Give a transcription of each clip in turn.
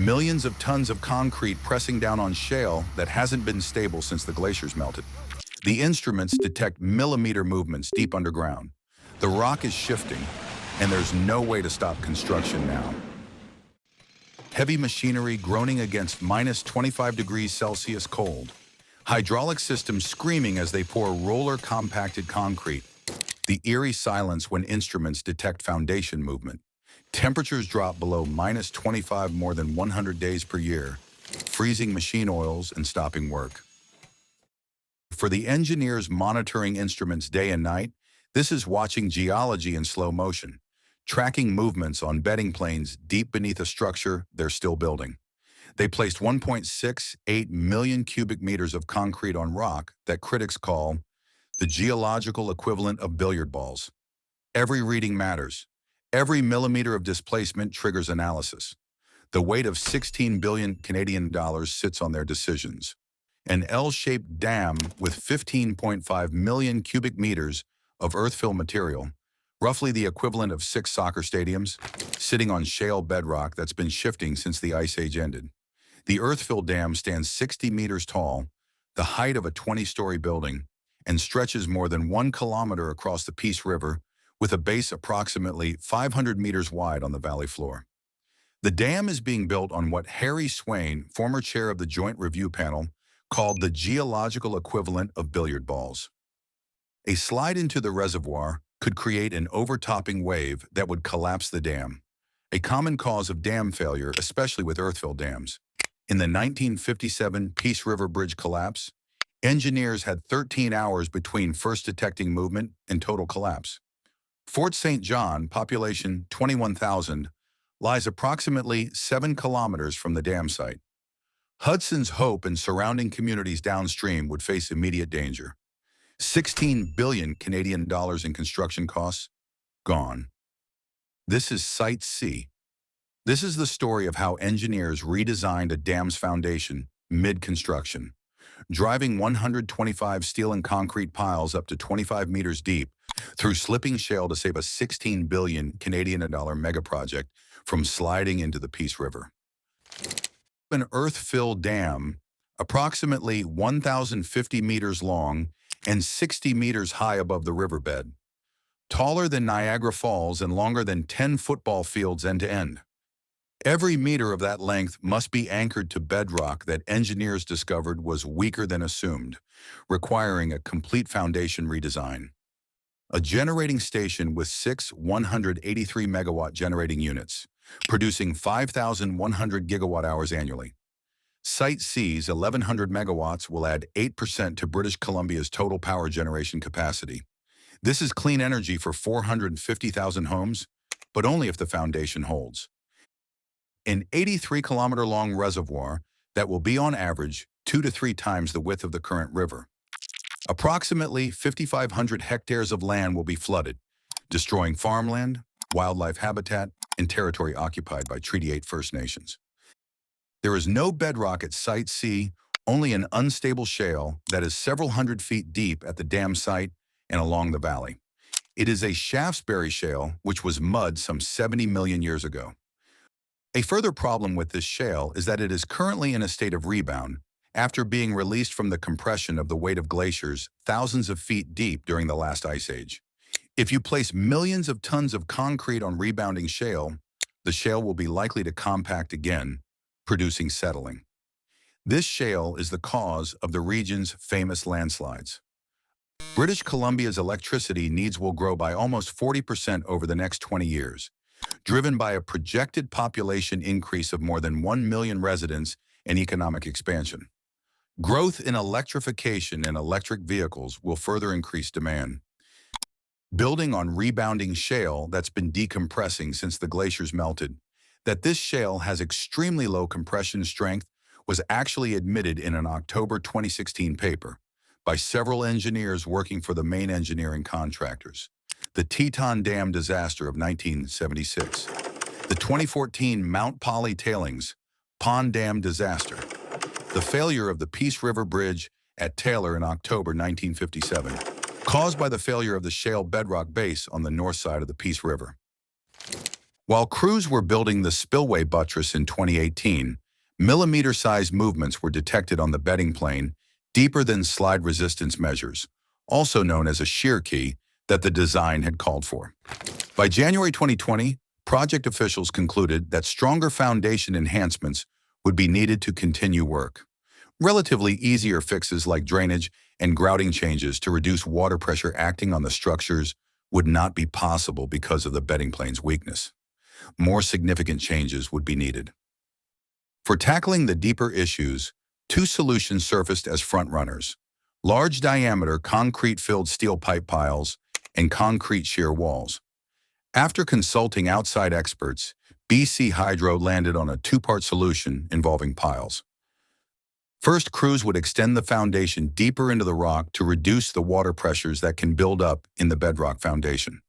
Millions of tons of concrete pressing down on shale that hasn't been stable since the glaciers melted. The instruments detect millimeter movements deep underground. The rock is shifting, and there's no way to stop construction now. Heavy machinery groaning against minus 25 degrees Celsius cold. Hydraulic systems screaming as they pour roller compacted concrete. The eerie silence when instruments detect foundation movement. Temperatures drop below minus 25 more than 100 days per year, freezing machine oils and stopping work. For the engineers monitoring instruments day and night, this is watching geology in slow motion, tracking movements on bedding planes deep beneath a structure they're still building. They placed 1.68 million cubic meters of concrete on rock that critics call the geological equivalent of billiard balls. Every reading matters. Every millimeter of displacement triggers analysis. The weight of 16 billion Canadian dollars sits on their decisions. An L-shaped dam with 15.5 million cubic meters of earthfill material, roughly the equivalent of 6 soccer stadiums, sitting on shale bedrock that's been shifting since the Ice Age ended. The earthfill dam stands 60 meters tall, the height of a 20-story building, and stretches more than 1 kilometer across the Peace River, with a base approximately 500 meters wide on the valley floor. The dam is being built on what Harry Swain, former chair of the Joint Review Panel, called the geological equivalent of billiard balls. A slide into the reservoir could create an overtopping wave that would collapse the dam, a common cause of dam failure, especially with earthfill dams. In the 1957 Peace River Bridge collapse, engineers had 13 hours between first detecting movement and total collapse. Fort St. John, population 21,000, lies approximately 7 kilometers from the dam site. Hudson's Hope and surrounding communities downstream would face immediate danger. 16 billion Canadian dollars in construction costs, gone. This is Site C. This is the story of how engineers redesigned a dam's foundation mid-construction, driving 125 steel and concrete piles up to 25 meters deep through slipping shale to save a 16 billion Canadian dollar mega project from sliding into the Peace River. An earth-filled dam, approximately 1,050 meters long and 60 meters high above the riverbed, taller than Niagara Falls and longer than 10 football fields end to end. Every meter of that length must be anchored to bedrock that engineers discovered was weaker than assumed, requiring a complete foundation redesign. A generating station with 6 183-megawatt generating units, producing 5,100 gigawatt-hours annually. Site C's 1,100 megawatts will add 8% to British Columbia's total power generation capacity. This is clean energy for 450,000 homes, but only if the foundation holds. An 83-kilometer-long reservoir that will be on average 2 to 3 times the width of the current river. Approximately 5,500 hectares of land will be flooded, destroying farmland, wildlife habitat, and territory occupied by Treaty 8 First Nations. There is no bedrock at Site C, only an unstable shale that is several hundred feet deep at the dam site and along the valley. It is a Shaftesbury shale, which was mud some 70 million years ago. A further problem with this shale is that it is currently in a state of rebound after being released from the compression of the weight of glaciers thousands of feet deep during the last ice age. If you place millions of tons of concrete on rebounding shale, the shale will be likely to compact again, producing settling. This shale is the cause of the region's famous landslides. British Columbia's electricity needs will grow by almost 40% over the next 20 years, driven by a projected population increase of more than 1 million residents and economic expansion. Growth in electrification and electric vehicles will further increase demand. Building on rebounding shale that's been decompressing since the glaciers melted, that this shale has extremely low compression strength was actually admitted in an October 2016 paper by several engineers working for the main engineering contractors. The Teton Dam disaster of 1976, the 2014 Mount Poly tailings pond dam disaster, the failure of the Peace River Bridge at Taylor in October 1957, caused by the failure of the shale bedrock base on the north side of the Peace River. While crews were building the spillway buttress in 2018, millimeter-sized movements were detected on the bedding plane deeper than slide resistance measures, also known as a shear key, that the design had called for. By January 2020, project officials concluded that stronger foundation enhancements would be needed to continue work. Relatively easier fixes like drainage and grouting changes to reduce water pressure acting on the structures would not be possible because of the bedding plane's weakness. More significant changes would be needed. For tackling the deeper issues, two solutions surfaced as frontrunners: large-diameter concrete-filled steel pipe piles and concrete shear walls. After consulting outside experts, BC Hydro landed on a two-part solution involving piles. First, crews would extend the foundation deeper into the rock to reduce the water pressures that can build up in the bedrock foundation.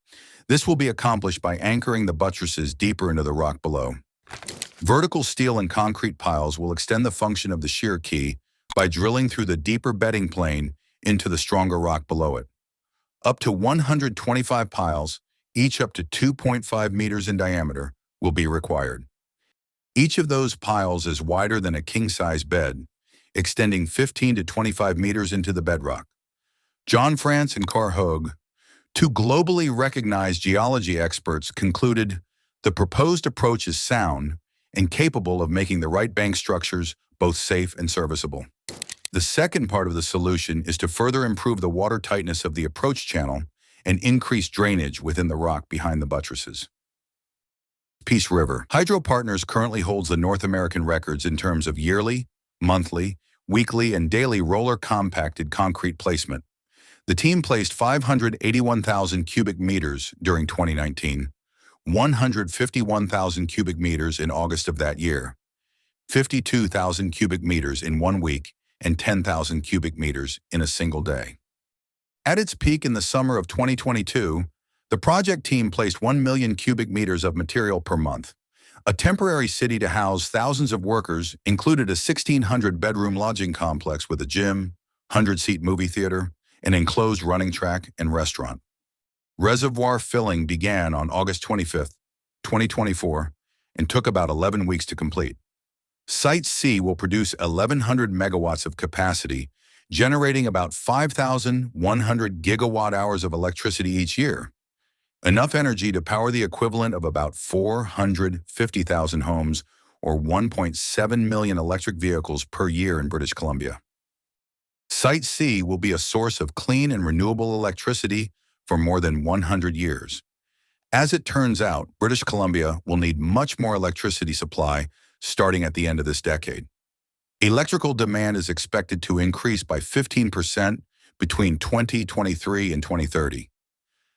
This will be accomplished by anchoring the buttresses deeper into the rock below. Vertical steel and concrete piles will extend the function of the shear key by drilling through the deeper bedding plane into the stronger rock below it. Up to 125 piles, each up to 2.5 meters in diameter, will be required. Each of those piles is wider than a king-size bed, extending 15 to 25 meters into the bedrock. John France and Carl Hogue, two globally recognized geology experts, concluded the proposed approach is sound and capable of making the right bank structures both safe and serviceable. The second part of the solution is to further improve the water tightness of the approach channel and increase drainage within the rock behind the buttresses. Peace River. Hydro Partners currently holds the North American records in terms of yearly, monthly, weekly, and daily roller compacted concrete placement. The team placed 581,000 cubic meters during 2019, 151,000 cubic meters in August of that year, 52,000 cubic meters in 1 week, and 10,000 cubic meters in a single day. At its peak in the summer of 2022, the project team placed 1 million cubic meters of material per month. A temporary city to house thousands of workers included a 1,600-bedroom lodging complex with a gym, 100-seat movie theater, an enclosed running track, and restaurant. Reservoir filling began on August 25, 2024, and took about 11 weeks to complete. Site C will produce 1,100 megawatts of capacity, generating about 5,100 gigawatt hours of electricity each year, enough energy to power the equivalent of about 450,000 homes or 1.7 million electric vehicles per year in British Columbia. Site C will be a source of clean and renewable electricity for more than 100 years. As it turns out, British Columbia will need much more electricity supply starting at the end of this decade. Electrical demand is expected to increase by 15% between 2023 and 2030.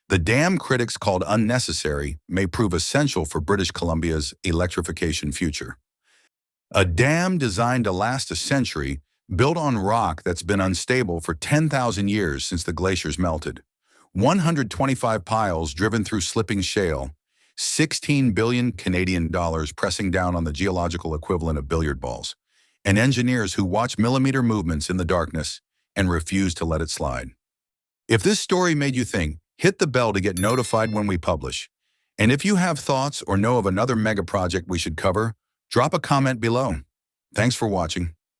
The dam critics called unnecessary may prove essential for British Columbia's electrification future. A dam designed to last a century, built on rock that's been unstable for 10,000 years since the glaciers melted. 125 piles driven through slipping shale, 16 billion Canadian dollars pressing down on the geological equivalent of billiard balls, and engineers who watch millimeter movements in the darkness and refuse to let it slide. If this story made you think, hit the bell to get notified when we publish. And if you have thoughts or know of another mega project we should cover, drop a comment below. Thanks for watching.